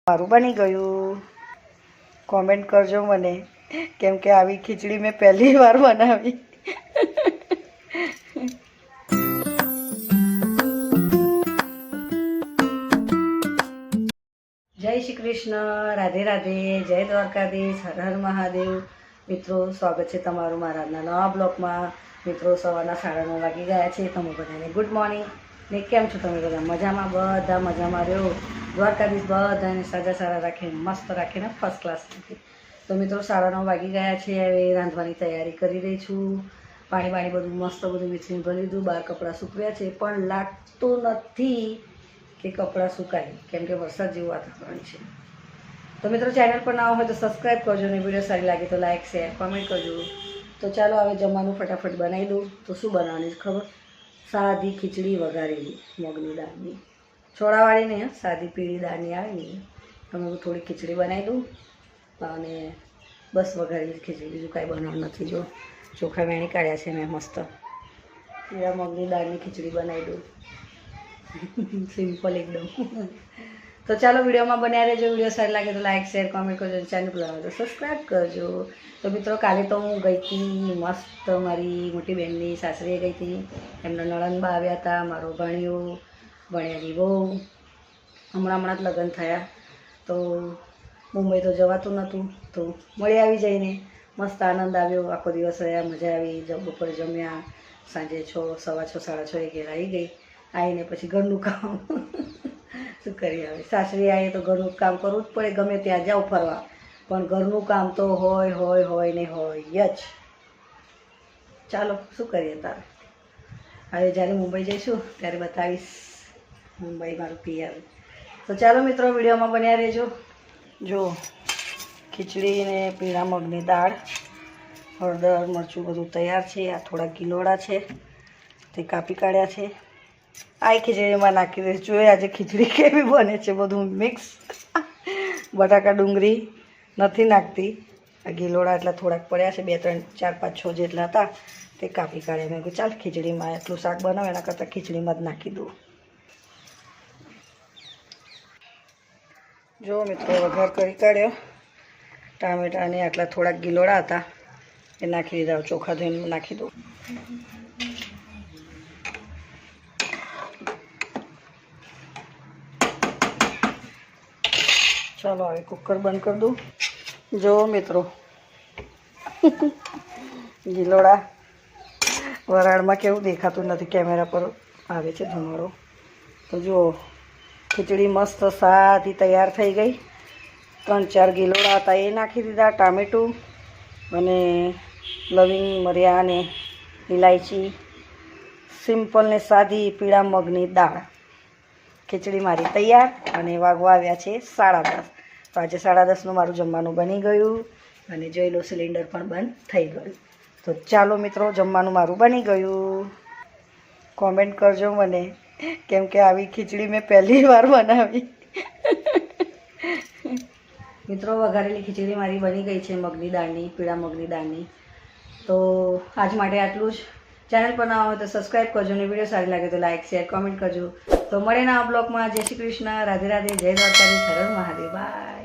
મારું બની ગયું. કોમેન્ટ કરજો મને, કેમ કે આવી ખીચડી મેં પહેલી વાર બનાવી. જય શ્રી કૃષ્ણ, રાધે રાધે, જય દ્વારકાધીશ, હર હર મહાદેવ. મિત્રો, સ્વાગત છે તમારું મારા નવા બ્લોગમાં. મિત્રો, સવારના 9:30 વાગી ગયા છે. તમે બધાને ગુડ મોર્નિંગ. ને કેમ છો તમે બધા? મજામાં? બધા મજામાં રહ્યો. દ્વારકાધીશ બધાને સાજા સારા રાખીને મસ્ત રાખીને ફર્સ્ટ ક્લાસ રાખી. તો મિત્રો, 9:30 વાગી ગયા છે. હવે રાંધવાની તૈયારી કરી રહી છું. પાણી બધું મસ્ત બધું વીછીને ભરી દીધું. બહાર કપડાં સૂકવ્યા છે, પણ લાગતું નથી કે કપડાં સુકાય, કેમ કે વરસાદ જેવું વાતાવરણ છે. તો મિત્રો, ચેનલ પર ના હોય તો સબસ્ક્રાઈબ કરજો ને વિડીયો સારી લાગે તો લાઈક શેર કોમેન્ટ કરજો. તો ચાલો હવે જમવાનું ફટાફટ બનાવી દઉં. તો શું બનાવવાની છે ખબર? સાદી ખીચડી વઘારેલી મગની દાળની, છોડાવાળી ને સાદી પીળી દાળની આવે ને, તમે થોડી ખીચડી બનાવી દઉં અને બસ વઘારેલી ખીચડી, બીજું કાંઈ બનાવવાનું નથી. જો ચોખા વેણી કાઢ્યા છે મેં મસ્ત. પીળા મગની દાળની ખીચડી બનાવી દઉં, સિમ્પલ એકદમ. તો ચાલો વિડીયોમાં બન્યા રહેજો. વિડીયો સારી લાગે તો લાઈક શેર કોમેન્ટ કરજો, ચેનલ પર આવે તો સબસ્ક્રાઈબ કરજો. તો મિત્રો, કાલે તો હું ગઈ હતી મસ્ત મારી મોટી બહેનની સાસરીએ ગઈ હતી. એમના નણંદબા આવ્યા હતા, મારો ભાણિયો, ભણ્યાની બહુ. હમણાં જ લગ્ન થયા. તો મુંબઈ તો જવાતું નહોતું, તો મળી આવી જઈને મસ્ત આનંદ આવ્યો. આખો દિવસ રહ્યા, મજા આવી. બપોરે જમ્યા, સાંજે 6, 6:15, 6:30 ઘેર આવી ગઈ. આવીને પછી ઘરનું કામ શું કરી આવે, સાસરી આવીએ તો ઘરનું કામ કરવું જ પડે. ગમે ત્યાં જાઓ ફરવા, પણ ઘરનું કામ તો હોય ને હોય જ. ચાલો શું કરીએ તારે. હવે જ્યારે મુંબઈ જઈશું ત્યારે બતાવીશ મુંબઈ મારું પિયર. તો ચાલો મિત્રો, વિડીયોમાં બન્યા રહેજો. જો ખીચડી ને પીળા મગની દાળ, હળદર મરચું બધું તૈયાર છે. આ થોડા ગિલોડા છે, તે કાપી કાઢ્યા છે. આ ખીચડીમાં નાખી દઈશ. જોઈએ આજે ખીચડી કેવી બને છે. બધું મિક્સ. બટાકા ડુંગળી નથી નાખતી. આ ગિલોડા એટલા થોડાક પડ્યા છે, 2, 3, 4, 5, 6 જેટલા હતા, તે કાપી કાઢ્યા. મેં કહ્યું ચાલ ખીચડીમાં એટલું શાક બનાવે એના કરતાં ખીચડીમાં જ નાખી દઉં. જો મિત્રો, વઘાર કરી કાઢ્યો. ટામેટાને આટલા થોડાક ગિલોડા હતા એ નાખી દીધા. ચોખા ધોઈને નાખી દઉં. ચાલો હવે કુકર બંધ કરી દઉં. જો મિત્રો, ગિલોડા વરાળમાં કેવું દેખાતું નથી, કેમેરા પર આવે છે ધુમાડો. તો જુઓ, ખીચડી મસ્ત સાદી તૈયાર થઈ ગઈ. 3, 4 ગિલોડા હતા એ નાખી દીધા, ટામેટું અને લવિંગ, મરિયા અને ઇલાયચી. સિમ્પલ ને સાદી પીળા મગની દાળ. ખીચડી મારી તૈયાર. અને વાગવા આવ્યા છે 10:30. તો આજે 10:30 મારું જમવાનું બની ગયું. અને જોઈ લો, સિલિન્ડર પણ બંધ થઈ ગયું. તો ચાલો મિત્રો, જમવાનું મારું બની ગયું. કોમેન્ટ કરજો મને, કેમ કે આવી ખીચડી મેં પહેલી વાર બનાવી. મિત્રો, વઘારેલી ખીચડી મારી બની ગઈ છે મગની દાળની, પીળા મગની દાળની. તો આજ માટે આટલું જ. ચેનલ પર ના હોય તો સબસ્ક્રાઈબ કરજો અને વિડીયો સારી લાગે તો લાઈક શેર કોમેન્ટ કરજો. તો મળે ના બ્લોગમાં. જય શ્રી કૃષ્ણ, રાધે રાધે, જય દ્વારકાધીશ, હર હર મહાદેવ. બાય.